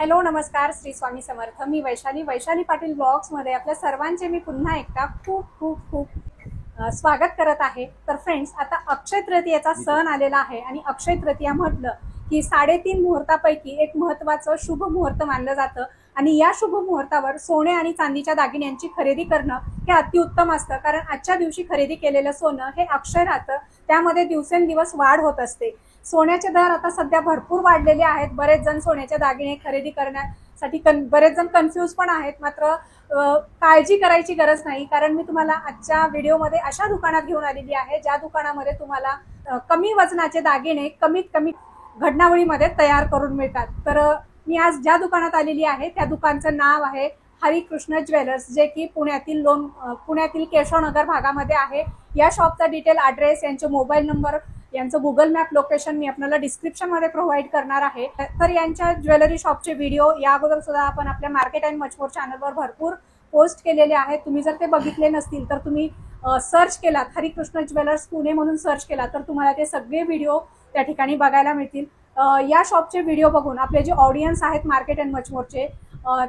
Hello नमस्कार, श्री स्वामी समर्थ. मी Vaishali Patil blogs मध्ये आपल्या सर्वांचे मी पुन्हा एकदा खूप खूप खूप स्वागत करत आहे. तर फ्रेंड्स, आता अक्षय तृतीयेचा सण आलेला आहे आणि अक्षय तृतीया म्हटलं की 3.5 मुहूर्तापैकी एक महत्त्वाचं शुभ मुहूर्त मानलं जातं आणि या शुभ मुहूर्तावर सोने आणि चांदीच्या दागिन्यांची खरेदी करणं हे अतिउत्तम असतं. कारण आजच्या दिवशी खरेदी केलेलं सोनं हे अक्षय राहतं, त्यामध्ये दिवसेंदिवस वाढ होत असते. सोन्याचे दर आता सध्या भरपूर वाढलेले आहेत. बरेच जण सोन्याचे दागिने खरेदी करण्यासाठी बरेच जण कन्फ्यूज पण आहेत. मात्र काळजी करायची गरज नाही, कारण मी तुम्हाला आजच्या व्हिडिओमध्ये अशा दुकानात घेऊन आलेली आहे ज्या दुकानामध्ये तुम्हाला कमी वजनाचे दागिने कमीत कमी घडणावळीमध्ये तयार करून मिळतात. तर मी आज ज्या दुकानात आलेली आहे त्या दुकानचं नाव आहे हरिकृष्ण ज्वेलर्स, जे की पुण्यातील केशवनगर भागामध्ये आहे. या शॉपचा डिटेल, ॲड्रेस, यांचे मोबाईल नंबर, यांचं गुगल मॅप लोकेशन मी आपल्याला डिस्क्रिप्शन मध्ये प्रोव्हाइड करणार आहे. तर यांच्या ज्वेलरी शॉपचे व्हिडिओ या अगोदर सुद्धा आपण आपल्या मार्केट अँड मचमोर चॅनलवर भरपूर पोस्ट केलेले आहेत. तुम्ही जर ते बघितले नसतील तर तुम्ही सर्च केलात, हरिकृष्ण ज्वेलर्स पुणे म्हणून सर्च केला तर तुम्हाला ते सगळे व्हिडिओ त्या ठिकाणी बघायला मिळतील. या शॉपचे व्हिडिओ बघून आपले जे ऑडियन्स आहेत मार्केट अँड मचमोरचे,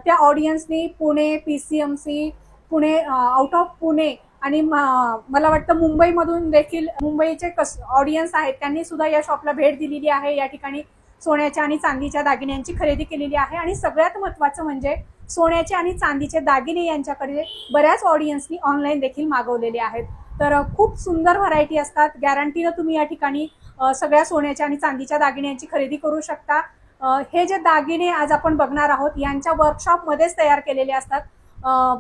त्या ऑडियन्सनी Pune, PCMC, Pune, out of Pune आणि मला वाटतं मुंबईमधून देखील, मुंबईचे ऑडियन्स आहेत त्यांनी सुद्धा या शॉपला भेट दिलेली आहे. या ठिकाणी सोन्याच्या आणि चांदीच्या दागिन्यांची खरेदी केलेली आहे आणि सगळ्यात महत्त्वाचं म्हणजे सोन्याचे आणि चांदीचे दागिने यांच्याकडे बऱ्याच ऑडियन्सनी ऑनलाईन देखील मागवलेले आहेत. तर खूप सुंदर व्हरायटी असतात. गॅरंटीनं तुम्ही या ठिकाणी सगळ्या सोन्याच्या आणि चांदीच्या दागिन्यांची खरेदी करू शकता. हे जे दागिने आज आपण बघणार आहोत यांच्या वर्कशॉपमध्येच तयार केलेले असतात.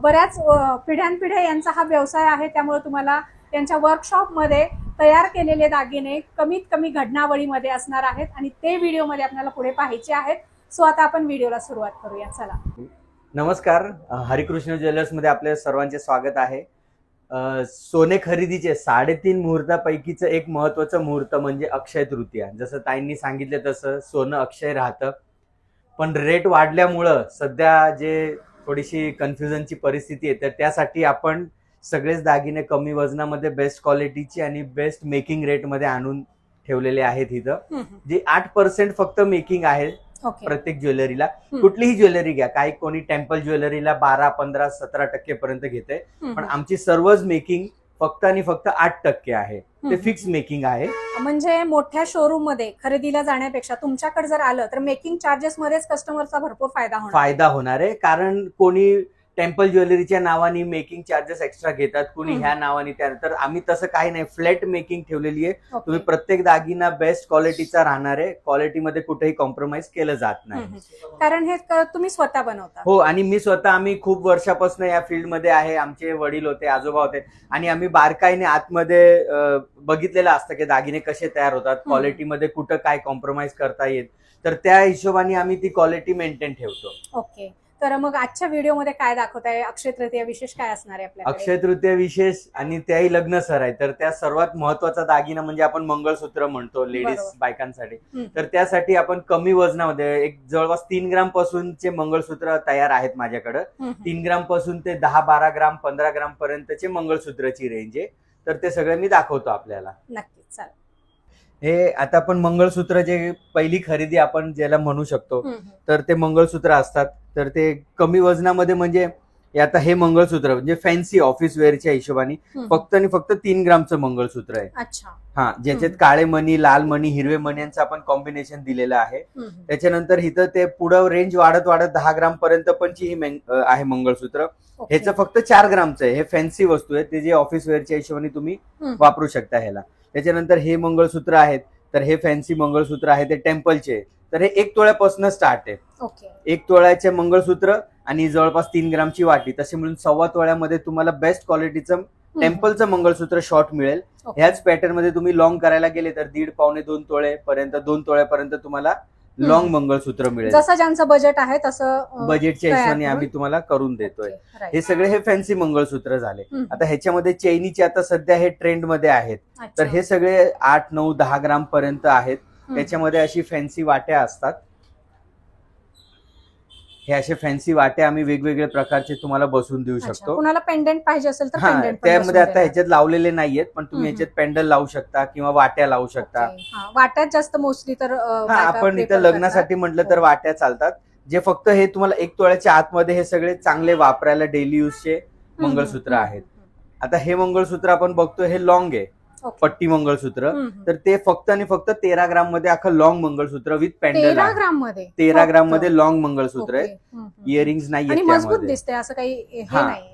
बऱ्याच पिढ्यानपिढ्या यांचा हा व्यवसाय आहे, त्यामुळे तुम्हाला यांच्या वर्कशॉपमध्ये तयार केलेले दागिने कमीत कमी घडणावळीमध्ये असणार आहेत आणि ते व्हिडिओमध्ये आपल्याला पुढे पाहायचे आहेत. सो आता आपण व्हिडिओला सुरुवात करूया. चला. नमस्कार, हरिकृष्ण ज्वेलर्स मध्ये आपल्या सर्वांचे स्वागत आहे. सोने खरेदीचे 3.5 मुहूर्तापैकीचं एक महत्वाचं मुहूर्त म्हणजे अक्षय तृतीया. जसं ताईंनी सांगितलं तसं सोनं अक्षय राहतं, पण रेट वाढल्यामुळं सध्या जे थोडीशी कन्फ्युजनची परिस्थिती आहे, तर त्यासाठी आपण सगळेच दागिने कमी वजनामध्ये बेस्ट क्वालिटीची आणि बेस्ट मेकिंग रेटमध्ये आणून ठेवलेले आहेत. इथं जे 8% फक्त मेकिंग आहे प्रत्येक ज्वेलरीला. कुठलीही ज्वेलरी घ्या, काही कोणी टेम्पल ज्वेलरीला 12, 15, 17% पर्यंत घेते, पण आमची सर्वच मेकिंग फक्त आणि फक्त 8% आहे. ते फिक्स मेकिंग आहे. म्हणजे मोठ्या शोरूम मध्ये खरेदीला जाण्यापेक्षा तुमच्याकडे जर आलं तर मेकिंग चार्जेस मध्येच कस्टमरचा भरपूर फायदा होणार आहे. कारण कोणी टेम्पल ज्वेलरीच्या नावाने मेकिंग चार्जेस एक्स्ट्रा घेतात, कुणी ह्या नावाने त्या. तर आम्ही तसं काही नाही, फ्लॅट मेकिंग ठेवलेली आहे. तुम्ही प्रत्येक दागिना बेस्ट क्वालिटीचा राहणार आहे. क्वालिटीमध्ये कुठेही कॉम्प्रोमाइज केलं जात नाही. कारण हे तुम्ही स्वतः बनवता? हो, आणि मी स्वतः, आम्ही खूप वर्षापासून या फील्डमध्ये आहे. आमचे वडील होते, आजोबा होते, आणि आम्ही बारकाईने आतमध्ये बघितलेलं असतं की दागिने कसे तयार होतात, क्वालिटीमध्ये कुठं काय कॉम्प्रोमाइज करता येत. तर त्या हिशोबाने आम्ही ती क्वालिटी मेंटेन ठेवतो. ओके. तर मग आजच्या व्हिडिओमध्ये काय दाखवताय? अक्षय तृतीया विशेष काय असणार आहे आपल्याकडे? अक्षय तृतीया विशेष आणि त्याही लग्न सर आहे. तर त्या सर्वात महत्वाचा दागिना म्हणजे आपण मंगळसूत्र म्हणतो लेडीज बायकांसाठी. तर त्यासाठी आपण कमी वजनामध्ये एक जवळपास 3 ग्राम पासूनचे मंगळसूत्र तयार आहेत माझ्याकडे. 3 ग्राम पासून ते 10, 12 ग्राम, 15 ग्राम पर्यंतचे मंगळसूत्राची रेंज आहे. तर ते सगळे मी दाखवतो आपल्याला. नक्कीच. चालेल. हे आता आपण मंगळसूत्र, जे पहिली खरेदी आपण ज्याला म्हणू शकतो, तर ते मंगळसूत्र असतात. तर ते कमी वजनामध्ये म्हणजे आता हे मंगळसूत्र म्हणजे फॅन्सी ऑफिस वेअरच्या हिशोबाने फक्त आणि फक्त 3 ग्रामचं मंगळसूत्र आहे. अच्छा. हा, ज्याच्यात काळे मणी, लाल मणी, हिरवे मणी यांचं आपण कॉम्बिनेशन दिलेलं आहे. त्याच्यानंतर इथं ते पुढं रेंज वाढत 10 ग्राम पर्यंत पण ही आहे मंगळसूत्र. ह्याचं फक्त 4 ग्रामचं आहे. हे फॅन्सी वस्तू आहे, ते जे ऑफिस वेअरच्या हिशोबाने तुम्ही वापरू शकता ह्याला. त्याच्यानंतर हे मंगळसूत्र आहेत, तर हे फॅन्सी मंगळसूत्र आहे, ते टेम्पलचे. तर हे 1 तोळ्यापासून स्टार्ट आहे. 1 तोळ्याचे मंगळसूत्र आणि जवळपास 3 ग्रामची वाटी, तसे मिळून 1.25 तोळ्यामध्ये तुम्हाला बेस्ट क्वालिटीचं टेम्पलचं मंगळसूत्र शॉर्ट मिळेल. ह्याच पॅटर्न मध्ये तुम्ही लॉंग करायला गेले तर 1.5, पावणे 2 तोळे पर्यंत, 2 तोळ्यापर्यंत तुम्हाला लॉंग मंगळसूत्र मिळेल. जसं ज्यांचं बजेट आहे तसं बजेटच्या हिशोबाने आम्ही तुम्हाला करून देतोय. हे सगळे हे फॅन्सी मंगळसूत्र झाले. आता ह्याच्यामध्ये चैनीचे आता सध्या हे ट्रेंड मध्ये आहेत. तर हे सगळे 8, 9, 10 ग्राम पर्यंत आहेत. त्याच्यामध्ये अशी फॅन्सी वाट्या असतात. हे असे फॅन्सी वाटे आम्ही वेगवेगळ्या प्रकारचे तुम्हाला बसवून देऊ शकतो. कुणाला पेंडंट पाहिजे असेल तर पेंडंट त्यामध्ये आता ह्याच्यात लावलेले नाहीयेत, पण तुम्ही ह्याच्यात पेंडल लावू शकता किंवा वाट्या लावू शकता. वाट्यात जास्त मोस्टली तर आपण इथं लग्नासाठी म्हटलं तर वाट्या चालतात. जे फक्त हे तुम्हाला 1 तोळ्याच्या आतमध्ये हे सगळे चांगले वापरायला डेली यूजचे मंगळसूत्र आहेत. आता हे मंगळसूत्र आपण बघतो हे लॉंग आहे, पट्टी मंगळसूत्र. तर ते फक्त आणि फक्त 13 ग्राम मध्ये अख्खं लॉंग मंगळसूत्र विथ पॅन्डल 13 ग्राम मध्ये लॉंग मंगळसूत्र आहे. इयरिंग्स नाही, मजबूत दिसते असं काही.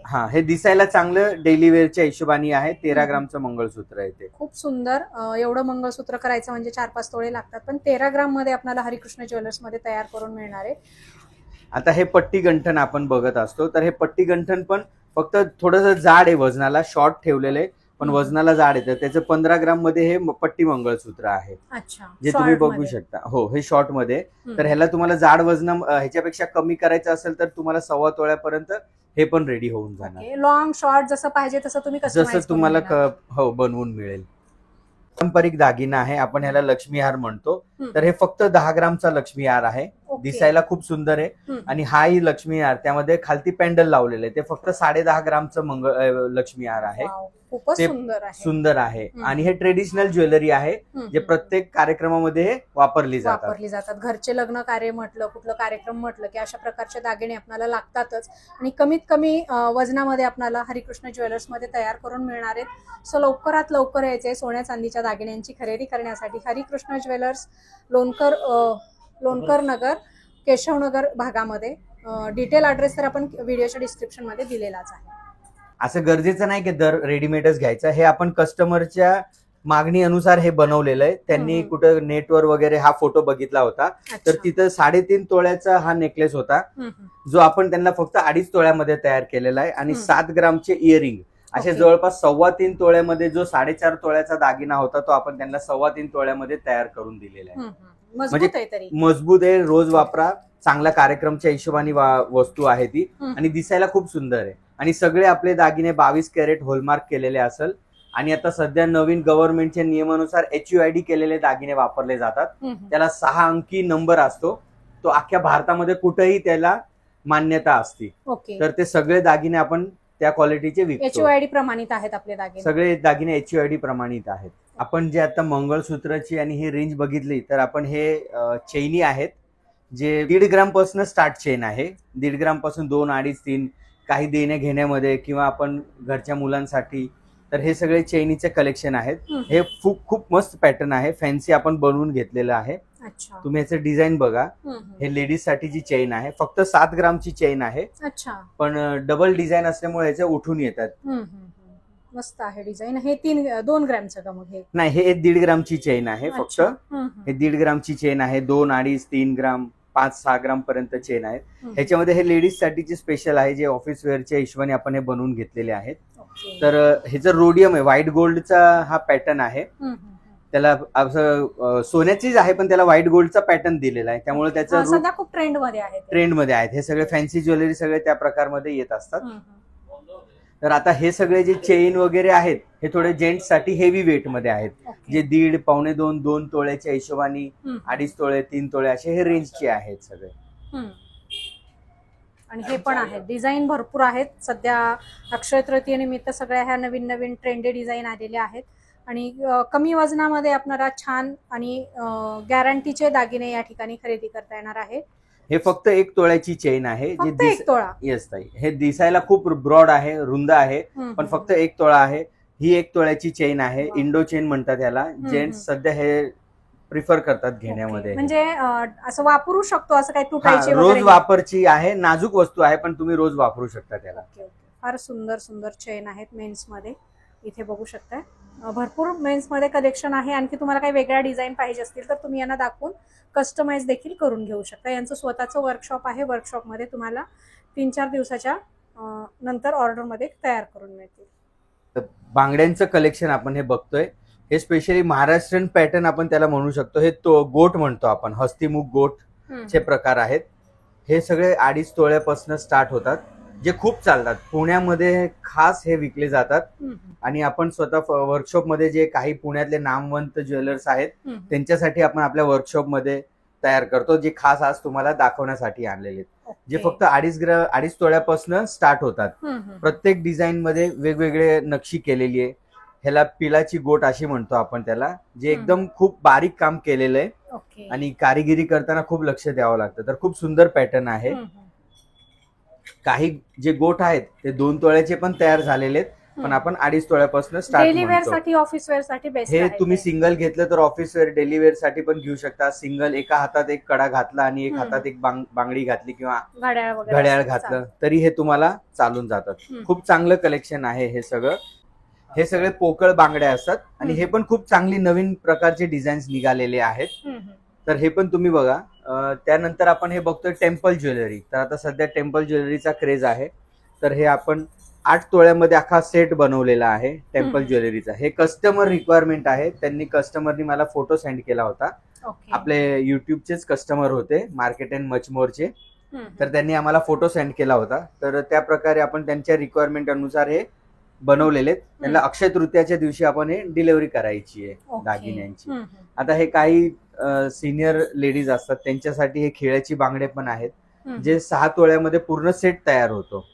हा हे दिसायला चांगलं डेली वेअरच्या हिशोबाने आहे. 13 ग्रामचं मंगळसूत्र आहे ते. खूप सुंदर. एवढं मंगळसूत्र करायचं म्हणजे 4-5 तोळे लागतात, पण 13 ग्राम मध्ये आपल्याला हरिकृष्ण ज्वेलर्स मध्ये तयार करून मिळणार आहे. आता हे पट्टी गंठन आपण बघत असतो, तर हे पट्टी गंठन पण फक्त थोडंसं जाड आहे, वजनाला शॉर्ट ठेवलेलं आहे पण वजनाला जाड आहे. त्याचं 15 ग्राम मध्ये हे पट्टी मंगळसूत्र आहे, जे तुम्ही बघू शकता. हो, हे शॉर्ट मध्ये. तर ह्याला तुम्हाला जाड वजन ह्याच्यापेक्षा कमी करायचं असेल तर तुम्हाला 1.25 तोळ्यापर्यंत हे पण रेडी होऊन जाणार. लॉंग शॉर्ट जसं पाहिजे तसं तुम्ही जसं तुम्हाला हो बनवून मिळेल. पारंपरिक दागिना आहे, आपण ह्याला लक्ष्मी हार म्हणतो. तर हे फक्त 10 ग्रामचा लक्ष्मी हार आहे. दिसायला खूप सुंदर आहे. आणि हाही लक्ष्मी हार, त्यामध्ये खालती पॅन्डल लावलेले आहे. ते फक्त 10.5 ग्रामचं लक्ष्मी हार आहे. ते सुंदर आहे. आणि हे ट्रेडिशनल ज्वेलरी आहे, जे प्रत्येक कार्यक्रमामध्ये वापरली जातात. घरचे लग्न कार्य म्हटलं, कुठलं कार्यक्रम म्हटलं की अशा प्रकारचे दागिने आपल्याला लागतातच. आणि कमीत कमी वजनामध्ये आपल्याला हरिकृष्ण ज्वेलर्स मध्ये तयार करून मिळणार आहेत. सो लवकरात लवकर यायचे सोन्या चांदीच्या दागिन्यांची खरेदी करण्यासाठी हरिकृष्ण ज्वेलर्स, लोणकर नगर, केशवनगर भागामध्ये. डिटेल ॲड्रेस तर आपण व्हिडिओच्या डिस्क्रिप्शन मध्ये दिलेलाच आहे. असं गरजेचं नाही की दर रेडीमेडच घ्यायचं. हे आपण कस्टमरच्या मागणी अनुसार हे बनवलेलं आहे. त्यांनी कुठं नेटवर वगैरे हा फोटो बघितला होता, तर तिथं 3.5 तोळ्याचा हा नेकलेस होता, जो आपण त्यांना फक्त 2.5 तोळ्यामध्ये तयार केलेला आहे. आणि 7 ग्रामचे इयरिंग असे जवळपास 3.25 तोळ्यामध्ये, जो 4.5 तोळ्याचा दागिना होता तो आपण त्यांना 3.25 तोळ्यामध्ये तयार करून दिलेला आहे. म्हणजे मजबूत आहे, रोज वापरा, चांगल्या कार्यक्रमच्या हिशोबाने वस्तू आहे ती. आणि दिसायला खूप सुंदर आहे. आणि सगळे आपले दागिने 22 कॅरेट होलमार्क केलेले असेल. आणि आता सध्या नवीन गव्हर्नमेंटच्या नियमानुसार HUID केलेले दागिने वापरले जातात. त्याला 6 अंकी नंबर असतो, तो अख्ख्या भारतामध्ये कुठेही त्याला मान्यता असते. तर ते सगळे दागिने आपण त्या क्वालिटीचे विकतो. HUID प्रमाणित आहेत आपले दागिने, सगळे दागिने HUID प्रमाणित आहेत. आपण जे आता मंगळसूत्राची आणि ही रेंज बघितली, तर आपण हे चेनी आहेत, जे 1.5 ग्राम पासून स्टार्ट चेन आहे. 1.5 ग्राम पासून 2, 2.5, 3 काही देण्या घेण्यामध्ये किंवा आपण घरच्या मुलांसाठी. तर हे सगळे चेनीचे कलेक्शन आहेत. हे खूप मस्त पॅटर्न आहे, फॅन्सी आपण बनवून घेतलेलं आहे. तुम्ही याचं डिझाईन बघा. हे लेडीज साठीची चेन आहे, फक्त 7 ग्रामची चेन आहे. पण डबल डिझाईन असल्यामुळे याचे उठून येतात. मस्त आहे डिझाईन. हे 2 ग्रामचं का मग? नाही, हे 1.5 ग्रामची चेन आहे फक्त. हे 1.5 ग्रामची चेन आहे. 2, 2.5, 3 ग्राम, 5-6 ग्राम पर्यंत चेन आहेत. ह्याच्यामध्ये हे लेडीज साठीची स्पेशल आहे, जे ऑफिस वेअरच्या हिशोबाने आपण हे बनवून घेतलेले आहेत. तर ह्याचं रोडियम आहे, व्हाईट गोल्डचा हा पॅटर्न आहे. त्याला असं सोन्याचीच आहे पण त्याला व्हाईट गोल्डचा पॅटर्न दिलेला आहे, त्यामुळे त्याचं सध्या खूप ट्रेंडमध्ये आहेत. हे सगळे फॅन्सी ज्वेलरी सगळे त्या प्रकारमध्ये येत असतात. तर आता हे सगळे जे चेन वगैरे आहेत, हे थोडे जेंट्स साठी हेवी वेट मध्ये आहेत, जे 1.5, 2.25, 2 तोळ्याच्या हिशोबाने 2.5 तोळे, 3 तोळे असे हे रेंजचे आहेत सगळे. आणि हे पण आहेत, डिझाईन भरपूर आहेत. सध्या अक्षय तृतीयेनिमित्त सगळ्या ह्या नवीन नवीन ट्रेंडी डिझाईन आलेल्या आहेत. आणि कमी वजनामध्ये आपल्याला छान आणि गॅरंटीचे दागिने या ठिकाणी खरेदी करता येणार आहे. हे फक्त 1 तोळ्याची चेन आहे, जे 1 तोळा. येस ताई, हे दिसायला खूप ब्रॉड आहे, रुंद आहे, पण फक्त 1 तोळा आहे. ही 1 तोळ्याची चेन आहे, इंडो चेन म्हणतात याला. जेंट्स सध्या हे प्रिफर करतात घेण्यामध्ये. म्हणजे असं वापरू शकतो, असं काही तुटायची रोज वापरची आहे, नाजूक वस्तू आहे, पण तुम्ही रोज वापरू शकता त्याला. फार सुंदर सुंदर चेन आहेत मेन्स मध्ये, इथे बघू शकताय. भरपूर मेन्स मध्ये कलेक्शन आहे. आणखी तुम्हाला काही वेगळ्या डिझाईन पाहिजे असतील तर तुम्ही यांना दाखवून कस्टमाइज देखील करून घेऊ शकता. यांचं स्वतःचं वर्कशॉप आहे. वर्कशॉपमध्ये तुम्हाला 3-4 दिवसाच्या नंतर ऑर्डरमध्ये तयार करून मिळतील. बांगड्यांचं कलेक्शन आपण हे बघतोय. हे स्पेशली महाराष्ट्रीयन पॅटर्न आपण त्याला म्हणू शकतो. हे तो गोट म्हणतो आपण, हस्तीमुख गोट चे प्रकार आहेत. हे सगळे 2.5 तोळ्यापासून स्टार्ट होतात, जे खूप चालतात. पुण्यामध्ये खास हे विकले जातात. आणि आपण स्वतः वर्कशॉप मध्ये जे काही पुण्यातले नामवंत ज्वेलर्स आहेत त्यांच्यासाठी आपण आपल्या वर्कशॉप मध्ये तयार करतो, जे खास आज तुम्हाला दाखवण्यासाठी आणलेले आहेत. जे फक्त 2.5 तोळ्यापासून स्टार्ट होतात. प्रत्येक डिझाईन मध्ये वेगवेगळे नक्षी केलेली आहे. ह्याला पिलाची गोट अशी म्हणतो आपण त्याला, जे एकदम खूप बारीक काम केलेलं आहे. ओके. आणि कारिगिरी करताना खूप लक्ष द्यावं लागतं. तर खूप सुंदर पॅटर्न आहे. काही जे गोठ आहेत ते 2 तोळ्याचे पण तयार झालेले आहेत, पण आपण 2.5 तोळ्यापासून स्टार्ट डेली वेअर करतो. साठी, ऑफिस वेअर साठी बेस्ट हे आहे. तुम्ही सिंगल घेतलं तर ऑफिस वेअर, डेली वेअर साठी पण घेऊ शकता. सिंगल एका हातात एक कडा घातला आणि एक हातात एक बांगडी घातली किंवा घड्याळ घातलं तरी हे तुम्हाला चालून जातात. खूप चांगलं कलेक्शन आहे हे सगळं. हे सगळे पोकळ बांगड्या असतात आणि हे पण खूप चांगली नवीन प्रकारचे डिझाईन्स निघालेले आहेत. तर हे पण तुम्ही बघा. त्यानंतर आपण हे बघतोय टेम्पल ज्वेलरी. तर आता सध्या टेम्पल ज्वेलरीचा क्रेज आहे. तर हे आपण 8 तोळ्यामध्ये अख्खा सेट बनवलेला आहे टेम्पल ज्वेलरीचा. हे कस्टमर रिक्वायरमेंट आहे. त्यांनी कस्टमरनी मला फोटो सेंड केला होता. आपले युट्यूबचेच कस्टमर होते, मार्केट अँड मचमोरचे. तर त्यांनी आम्हाला फोटो सेंड केला होता. तर त्या प्रकारे आपण त्यांच्या रिक्वायरमेंट अनुसार हे बनवलेले. त्यांना अक्षय तृतीयाच्या दिवशी आपण हे डिलिव्हरी करायची आहे दागिन्यांची. आता हे काही सिनियर लेडीज असतात त्यांच्यासाठी हे खेळाची बांगडे पण आहेत, जे 6 तोळ्यामध्ये पूर्ण सेट तयार होतो.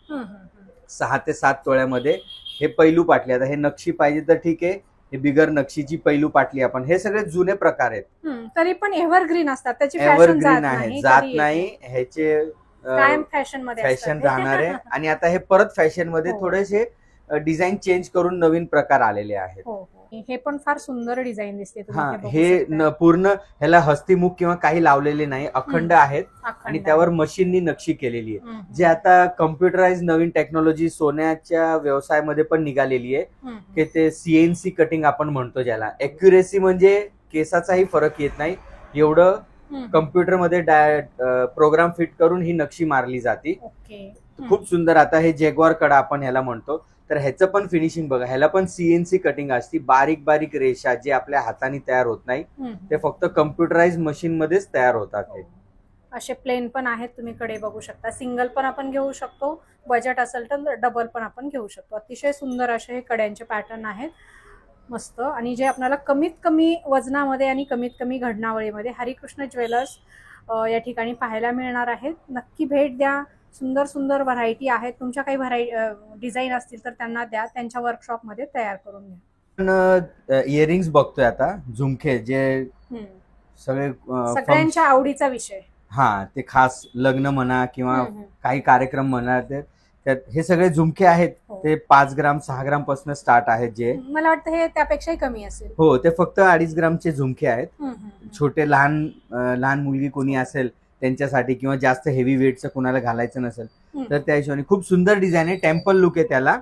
6 ते 7 तोळ्यामध्ये हे पैलू पाटली. आता हे नक्षी पाहिजे तर ठीक आहे, हे बिगर नक्षीची पैलू पाटली आपण. हे सगळे जुने प्रकार आहेत, तरी पण एव्हरग्रीन असतात. त्याची एव्हरग्रीन आहे, जात नाही. ह्याचे कायम फॅशन मध्ये फॅशन राहणार आहे. आणि आता हे परत फॅशन मध्ये थोडेसे डिझाईन चेंज करून नवीन प्रकार आलेले आहेत. हे पण फार सुंदर डिझाईन दिसते. हे पूर्ण ह्याला हस्तीमुख किंवा काही लावलेले नाही, अखंड आहेत आणि त्यावर मशीननी नक्षी केलेली आहे. जे आता कम्प्युटराइज नवीन टेक्नॉलॉजी सोन्याच्या व्यवसायामध्ये पण निघालेली आहे, की ते सीएनसी कटिंग आपण म्हणतो ज्याला. एक्युरेसी म्हणजे केसाचाही फरक येत नाही एवढं कम्प्युटरमध्ये प्रोग्राम फिट करून ही नक्षी मारली जाते. खूप सुंदर. आता हे जेग्वार कडा आपण ह्याला म्हणतो. तर ह्याचं पण फिनिशिंग बघा. ह्याला पण सीएनसी कटिंग असते. बारीक बारीक रेषा जे आपल्या हाताने तयार होत नाही, ते फक्त कम्प्युटराइज मशीन मध्येच तयार होतात. असे प्लेन पण आहेत, तुम्ही कडे बघू शकता. सिंगल पण आपण घेऊ शकतो, बजेट असेल तर डबल पण आपण घेऊ शकतो. अतिशय सुंदर असे हे कड्यांचे पॅटर्न आहेत, मस्त. आणि जे आपल्याला कमीत कमी वजनामध्ये आणि कमीत कमी घडणावळीमध्ये हरिकृष्ण ज्वेलर्स या ठिकाणी पाहायला मिळणार आहेत. नक्की भेट द्या. सुंदर सुंदर व्हरायटी आहेत. तुमच्या काही डिझाईन असतील तर त्यांना द्या, त्यांच्या वर्कशॉपमध्ये तयार करून द्या. पण इयरिंग्स बघतोय आता, झुमके, जे सगळ्यांच्या आवडीचा विषय. ते खास लग्न म्हणा किंवा काही कार्यक्रम म्हणा, त्यात हे सगळे झुमके आहेत. ते 5 ग्राम 6 ग्राम पासून स्टार्ट आहेत. जे मला वाटतं हे त्यापेक्षाही कमी असेल. हो, ते फक्त 2.5 ग्रामचे झुमके आहेत. छोटे लहान मुलगी कोणी असेल त्यांच्यासाठी, किंवा जास्त हेवी वेटचं कुणाला घालायचं नसेल तर त्या हिशोबाने खूप सुंदर डिझाईन आहे. टेम्पल लुक आहे त्याला,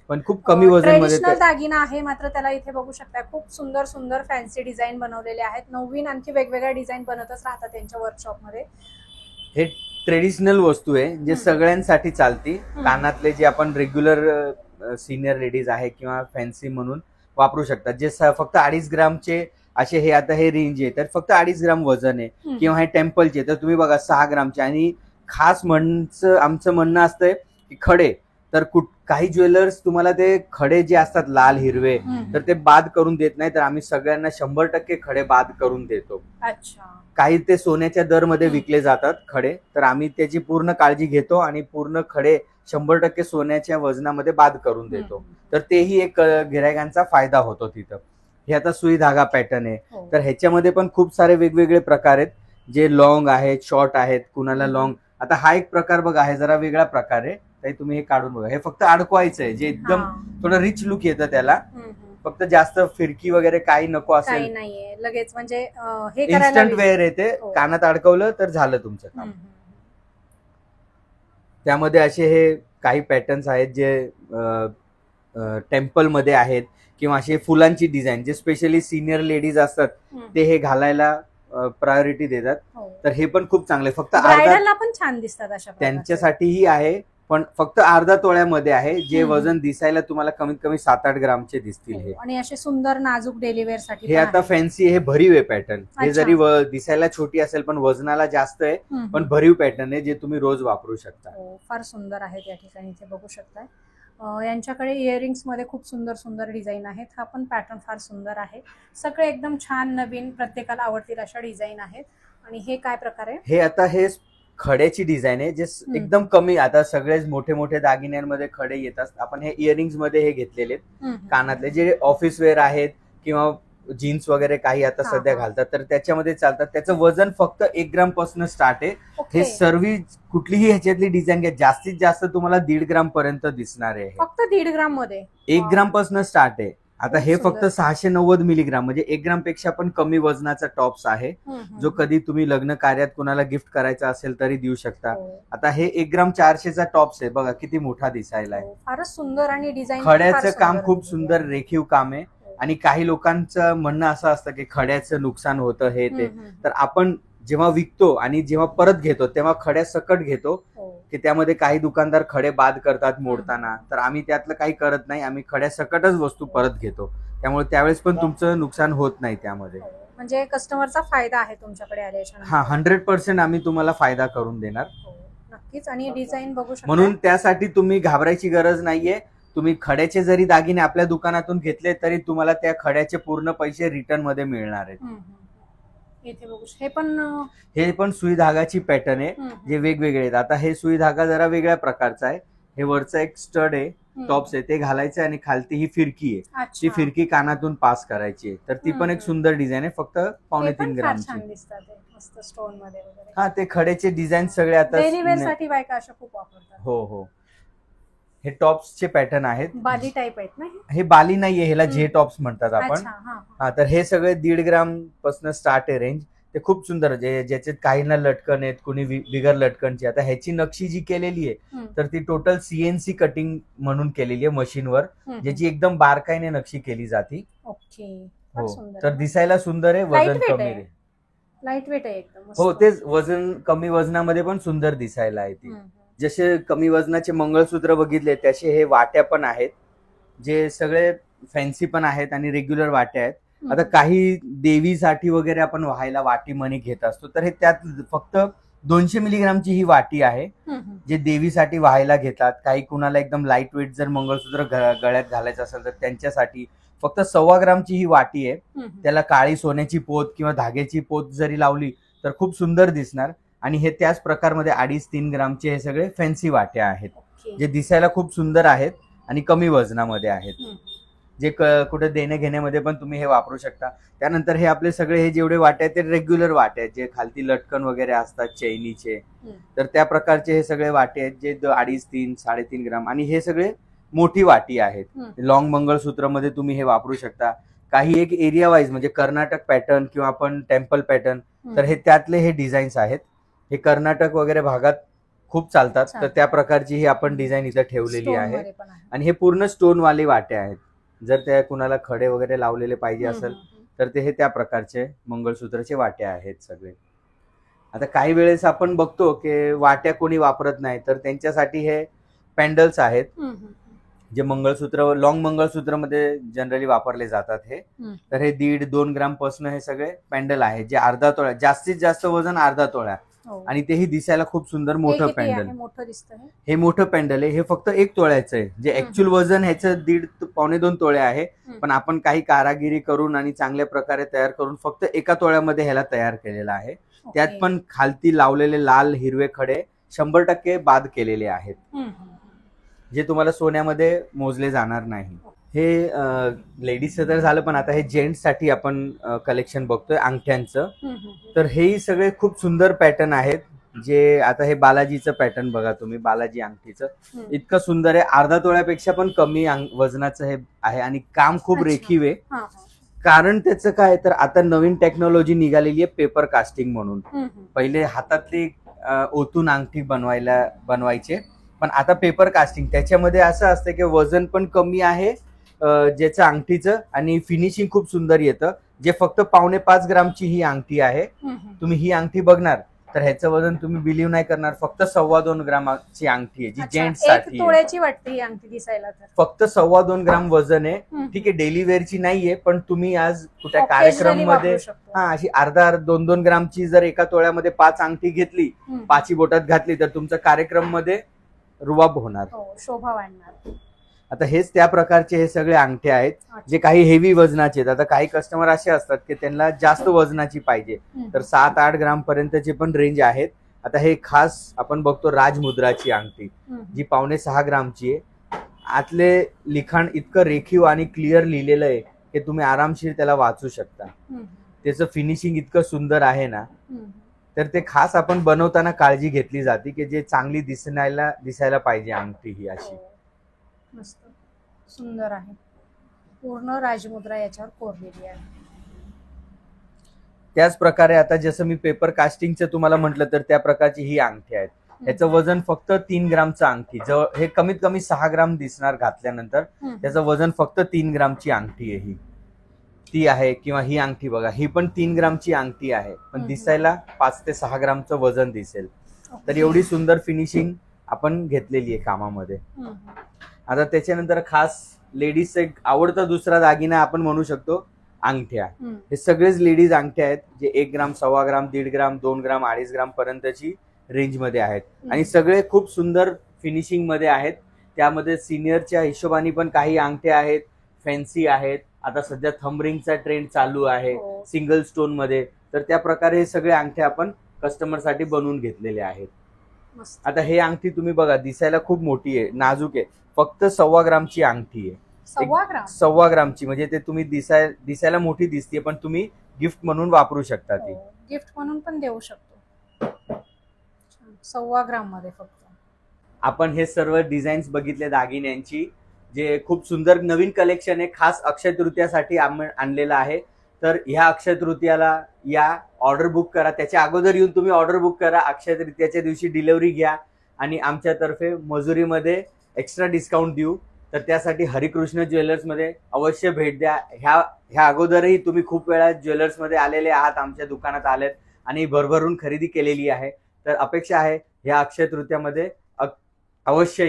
पण खूप कमी वजन मध्ये दागिना आहे. मात्र त्याला इथे बघू शकता खूप सुंदर सुंदर फॅन्सी डिझाईन बनवलेले आहेत. नवीन आणखी वेगवेगळ्या डिझाईन बनवतच राहतात त्यांच्या वर्कशॉपमध्ये. हे ट्रेडिशनल वस्तू आहे, जे सगळ्यांसाठी चालती. कानातले जे आपण रेग्युलर सिनियर लेडीज आहे किंवा फॅन्सी म्हणून वापरू शकतात, जे फक्त 2.5 ग्रामचे असे. हे आता हे रेंज आहे, तर फक्त 2.5 ग्राम वजन आहे. किंवा हे टेम्पलचे तर तुम्ही बघा 6 ग्रामचे. आणि खास आमचं म्हणणं असतंय की खडे, तर काही ज्वेलर्स तुम्हाला ते खडे जे असतात लाल हिरवे, तर ते बाद करून देत नाही. तर आम्ही सगळ्यांना 100% खडे बाद करून देतो. काही ते सोन्याच्या दरमध्ये विकले जातात खडे, तर आम्ही त्याची पूर्ण काळजी घेतो आणि पूर्ण खडे 100% सोन्याच्या वजनामध्ये बाद करून देतो. तर तेही एक गिरायकांचा फायदा होतो तिथं. हे आता सुई धागा पॅटर्न आहे. तर ह्याच्यामध्ये पण खूप सारे वेगवेगळे प्रकार आहेत, जे लॉंग आहेत, शॉर्ट आहेत, कुणाला लॉंग. आता हा एक प्रकार बघा, आहे जरा वेगळा प्रकार आहे. तर तुम्ही हे काढून बघा. हे फक्त अडकवायचं आहे, जे एकदम थोडं रिच लुक येतं त्याला. फक्त जास्त फिरकी वगैरे काही नको असेल, नाहीये लगेच. म्हणजे इन्स्टंट वेअर आहे ते. कानात अडकवलं तर झालं तुमचं काम. त्यामध्ये असे हे काही पॅटर्न्स आहेत जे टेम्पल मध्ये आहेत, किंवा असे फुलांची डिझाईन, जे स्पेशली सिनियर लेडीज असतात ते हे घालायला प्रायोरिटी देतात. तर हे पण खूप चांगले. फक्त ब्रायडलला पण छान दिसतात अशा त्यांच्यासाठीही आहे, पण फक्त अर्धा तोळ्यामध्ये आहे, जे वजन दिसायला तुम्हाला कमीत कमी 7-8 ग्रामचे दिसतील. हे आणि असे सुंदर नाजूक डेली वेअर साठी. हे आता फॅन्सी, हे भरीव आहे पॅटर्न. हे जरी दिसायला छोटी असेल पण वजनाला जास्त आहे, पण भरीव पॅटर्न आहे, जे तुम्ही रोज वापरू शकता. फार सुंदर आहे. त्या ठिकाणी इथे बघू शकता यांच्याकडे इयरिंग्स मध्ये खूप सुंदर सुंदर डिझाईन आहेत. हा पण पॅटर्न फार सुंदर आहे. सगळे एकदम छान नवीन, प्रत्येकाला आवडतील अशा डिझाईन आहेत. आणि हे काय प्रकार आहे? हे आता हे खड्याची डिझाईन आहे, जे एकदम कमी. आता सगळेच मोठे मोठे दागिन्यांमध्ये खडे येतात. आपण हे इयरिंग्स मध्ये हे घेतलेले कानातले, जे ऑफिस वेअर आहेत किंवा जीन्स वगैरे काही आता हा, सध्या हा. घालतात तर त्याच्यामध्ये चालतात. त्याचं वजन फक्त 1 ग्राम पासून स्टार्ट आहे. ओके. हे सर्व कुठलीही ह्याच्यातली डिझाईन घ्या, जास्तीत जास्त तुम्हाला 1.5 ग्राम पर्यंत दिसणार आहे. फक्त 1.5 ग्राम मध्ये 1 ग्राम पासून स्टार्ट आहे. आता खूप हे सुंदर. फक्त 690 मिलीग्राम म्हणजे 1 ग्राम पेक्षा पण कमी वजनाचा टॉप्स आहे, जो कधी तुम्ही लग्न कार्यात कुणाला गिफ्ट करायचा असेल तरी देऊ शकता. हो. आता हे 1 ग्राम 400चा टॉप्स आहे, बघा किती मोठा दिसायला आहे. हो, फारच सुंदर आणि डिझाईन खड्याचं काम खूप सुंदर रेखीव काम आहे. आणि काही लोकांचं म्हणणं असं असतं की खड्याचं नुकसान होतं हे ते, तर आपण जेव्हा विकतो आणि जेव्हा परत घेतो तेव्हा खड्या सकट घेतो, की त्यामध्ये काही दुकानदार खडे बाद करतात मोडताना, तर आम्ही त्यातलं काही करत नाही. आम्ही खड्या सकटच वस्तू परत घेतो, त्यामुळे त्यावेळेस पण तुमचं नुकसान होत नाही त्यामध्ये. म्हणजे कस्टमरचा फायदा आहे तुमच्याकडे आल्याच्या. हा 100% आम्ही तुम्हाला फायदा करून देणार. नक्कीच. आणि डिझाईन बघू शकता, म्हणून त्यासाठी तुम्ही घाबरायची गरज नाहीये. तुम्ही खड्याचे जरी दागिने आपल्या दुकानातून घेतले तरी तुम्हाला त्या खड्याचे पूर्ण पैसे रिटर्न मध्ये मिळणार आहेत. इथे बघू हे पण सुई धागाची पॅटर्न आहे, जे वेगवेगळे आहेत. आता हे सुई धागा जरा वेगळ्या प्रकारचा आहे. हे वरचं एक स्टड आहे, टॉप्स आहे, ते घालायचं आणि खालती ही फिरकी आहे, ती फिरकी कानातून पास करायची आहे. तर ती पण एक सुंदर डिझाईन आहे, फक्त 2.5 ग्रामची. स्टोन मध्ये वगैरे. हा, ते खड्याचे डिझाईन सगळे आता डेली वेअर साठी बायका अशा खूप वापरतात. हो हो. हे टॉप्सचे पॅटर्न आहेत, बाली टाइप आहेत ना. हे बाली नाहीये, ह्याला जे टॉप्स म्हणतात आपण. अच्छा, हा, तर हे सगळे 1.5 ग्राम पासून स्टार्ट आहे रेंज. ते खूप सुंदर, ज्याच्यात काहींना लटकन आहेत, कुणी बिगर लटकनची. आता ह्याची नक्षी जी केलेली आहे तर ती टोटल CNC कटिंग म्हणून केलेली आहे मशीनवर, ज्याची एकदम बारकाईने नक्षी केली जाते. ओके. हो, तर दिसायला सुंदर आहे, वजन कमी आहे, लाईट वेट आहे एकदम. हो, तेच वजन कमी वजनामध्ये पण सुंदर दिसायला आहे ती. जसे कमी वजनाचे मंगळसूत्र बघितले तसे हे वाट्या पण आहेत, जे सगळे फॅन्सी पण आहेत आणि रेग्युलर वाट्या आहेत. आता काही देवीसाठी वगैरे आपण व्हायला वाटी मणी घेत असतो, तर हे त्यात फक्त 200 मिलीग्रामची ही वाटी आहे, जे देवीसाठी व्हायला घेतात. काही कुणाला एकदम लाईट वेट जर मंगळसूत्र गळ्यात घालायचं असेल तर त्यांच्यासाठी फक्त 1.25 ग्रामची ही वाटी आहे. त्याला काळी सोन्याची पोत किंवा धाग्याची पोत जरी लावली तर खूप सुंदर दिसणार. आणि हे त्याच प्रकारमध्ये 2.5-3 ग्रामचे हे सगळे फॅन्सी वाट्या आहेत, जे दिसायला खूप सुंदर आहेत आणि कमी वजनामध्ये आहेत, जे कुठे देणे घेण्यामध्ये पण तुम्ही हे वापरू शकता. त्यानंतर हे आपले सगळे हे जेवढे वाटे आहेत ते रेग्युलर वाटे आहेत, जे खालती लटकन वगैरे असतात चैनीचे, तर त्या प्रकारचे हे सगळे वाटे आहेत, जे 2.5-3-3.5 ग्राम. आणि हे सगळे मोठी वाटी आहेत, लॉंग मंगळसूत्र मध्ये तुम्ही हे वापरू शकता. काही एक एरिया वाईज म्हणजे कर्नाटक पॅटर्न किंवा आपण टेम्पल पॅटर्न, तर हे त्यातले हे डिझाईन्स आहेत. हे कर्नाटक वगैरे भागात खूप चालतात, तर त्या प्रकारची ही आपण डिझाईन इथं ठेवलेली आहे. आणि हे पूर्ण स्टोन वाले वाटे आहेत. जर त्या कुणाला खडे वगैरे लावलेले पाहिजे असेल तर ते हे त्या प्रकारचे मंगळसूत्राचे वाटे आहेत सगळे. आता काही वेळेस आपण बघतो की वाट्या कोणी वापरत नाही, तर त्यांच्यासाठी हे पॅन्डल्स आहेत, जे मंगळसूत्र लॉंग मंगळसूत्र मध्ये जनरली वापरले जातात. हे तर हे 1.5-2 ग्राम पासून हे सगळे पॅन्डल आहेत, जे अर्धा तोळा, जास्तीत जास्त वजन अर्धा तोळा, आणि तेही दिसायला खूप सुंदर मोठं पॅन्डल. हे मोठं पॅन्डल आहे, हे फक्त 1 तोळ्याचं आहे, जे ऍक्च्युअल वजन ह्याचं 1.5-2 तोळे आहे. पण आपण काही कारागिरी करून आणि चांगल्या प्रकारे तयार करून फक्त 1 तोळ्यामध्ये ह्याला तयार केलेला आहे. त्यात पण खालती लावलेले लाल हिरवे खडे 100% बाद केलेले आहेत, जे तुम्हाला सोन्यामध्ये मोजले जाणार नाही. हे लेडीजचं तर झालं, पण आता हे जेंट्स साठी आपण कलेक्शन बघतोय अंगठ्यांचं. तर हेही सगळे खूप सुंदर पॅटर्न आहेत, जे आता हे बालाजीचं पॅटर्न बघा तुम्ही, बालाजी अंगठीचं इतकं सुंदर आहे. अर्धा तोळ्यापेक्षा पण कमी वजनाचं हे आहे आणि काम खूप रेखीव आहे. कारण त्याचं काय, तर आता नवीन टेक्नॉलॉजी निघालेली आहे पेपर कास्टिंग म्हणून. पहिले हातातली ओतून अंगठी बनवायचे, पण आता पेपर कास्टिंग, त्याच्यामध्ये असं असतं की वजन पण कमी आहे ज्याचं अंगठीचं, आणि फिनिशिंग खूप सुंदर येतं. जे फक्त 4.25 ग्रामची ही अंगठी आहे. तुम्ही ही अंगठी बघणार तर ह्याचं वजन तुम्ही बिलीव्ह नाही करणार, फक्त 2.25 ग्रामची अंगठी आहे, जी जेंट्स साठी तोळ्याची वाटते ही अंगठी दिसायला. फक्त 2.25 ग्राम वजन आहे. ठीक आहे, डेली वेअरची नाहीये, पण तुम्ही आज कुठल्या कार्यक्रम मध्ये अशी 2.5 ग्रामची जर 1 तोळ्यामध्ये 5 अंगठी घेतली, 5 बोटात घातली, तर तुमचा कार्यक्रम मध्ये रुबाब होणार, शोभा वाढणार. आता हेच त्या प्रकारचे हे सगळे अंगठे आहेत, जे काही हेवी वजनाचे आहेत. आता काही कस्टमर असे असतात की त्यांना जास्त वजनाची पाहिजे, तर 7-8 ग्राम पर्यंतचे पण रेंज आहेत. आता हे खास आपण बघतो राजमुद्राची अंगठी, जी 5.5-6 ग्रामची आहे. आतले लिखाण इतकं रेखीव आणि क्लिअर लिहिलेलं आहे की तुम्ही आरामशीर त्याला वाचू शकता. त्याचं फिनिशिंग इतकं सुंदर आहे ना, तर ते खास आपण बनवताना काळजी घेतली जाते की जे चांगली दिसायला पाहिजे अंगठी ही अशी. मस्त सुंदर आहे. पूर्ण राजमुद्रा याच्यावर कोरलेली आहे. त्याच प्रकारे आता जसं मी पेपर कास्टिंगचं तुम्हाला म्हटलं, तर त्या प्रकारची ही अंगठी आहेत. याचं वजन फक्त 3 ग्रामचं अंगठी, हे कमीत कमी 6 ग्राम दिसणार घातल्यानंतर. त्याचं वजन फक्त 3 ग्रामची अंगठी आहे ही. ती आहे किंवा ही अंगठी बघा, ही पण 3 ग्रामची अंगठी आहे, पण दिसायला 5 ते 6 ग्रामचं वजन दिसेल. तर एवढी सुंदर फिनिशिंग आपण घेतलेली आहे कामामध्ये. आता त्याच्यानंतर खास लेडीजचा एक आवडता दुसरा दागिना आपण म्हणू शकतो अंगठ्या. हे सगळेच लेडीज अंगठ्या आहेत जे 1 ग्राम, 1.25 ग्राम, 1.5 ग्राम, 2 ग्राम, 2.5 ग्राम पर्यंतची रेंज मध्ये आहेत आणि सगळे खूप सुंदर फिनिशिंग मध्ये आहेत. त्यामध्ये सिनियरच्या हिशोबाने पण काही अंगठ्या आहेत, फॅन्सी आहेत. आता सध्या थंब रिंगचा ट्रेंड चालू आहे सिंगल स्टोन मध्ये, तर त्या प्रकारे हे सगळे अंगठे आपण कस्टमर साठी बनवून घेतलेले आहेत. आता हे अंगठी तुम्ही बघा, दिसायला खूप मोठी आहे, नाजूक आहे. फक्त 1.25 ग्रामची अंगठी आहे. 1.25 ग्रामची म्हणजे ते तुम्ही दिसायला मोठी दिसते, पण तुम्ही गिफ्ट म्हणून वापरू शकता. ती गिफ्ट म्हणून पण देऊ शकतो. 1.25 ग्राम मध्ये फक्त. आपण हे सर्व डिझाईन्स बघितले दागिन्यांची, जे खूप सुंदर नवीन कलेक्शन आहे, खास अक्षय तृतीयासाठी आणलेलं आहे. तर ह्या अक्षय तृतीयाला या, ऑर्डर बुक करा. त्याच्या अगोदर येऊन तुम्ही ऑर्डर बुक करा. अक्षय तृतीयाच्या दिवशी डिलिव्हरी घ्या आणि आमच्यातर्फे मजुरीमध्ये एक्स्ट्रा डिस्काउंट देऊ. तर त्यासाठी हरिकृष्ण ज्वेलर्समध्ये अवश्य भेट द्या. ह्या अगोदरही तुम्ही खूप वेळा ज्वेलर्समध्ये आलेले आहात, आमच्या दुकानात आलेत आणि भरभरून खरेदी केलेली आहे. तर अपेक्षा आहे ह्या अक्षय तृतीयामध्ये अवश्य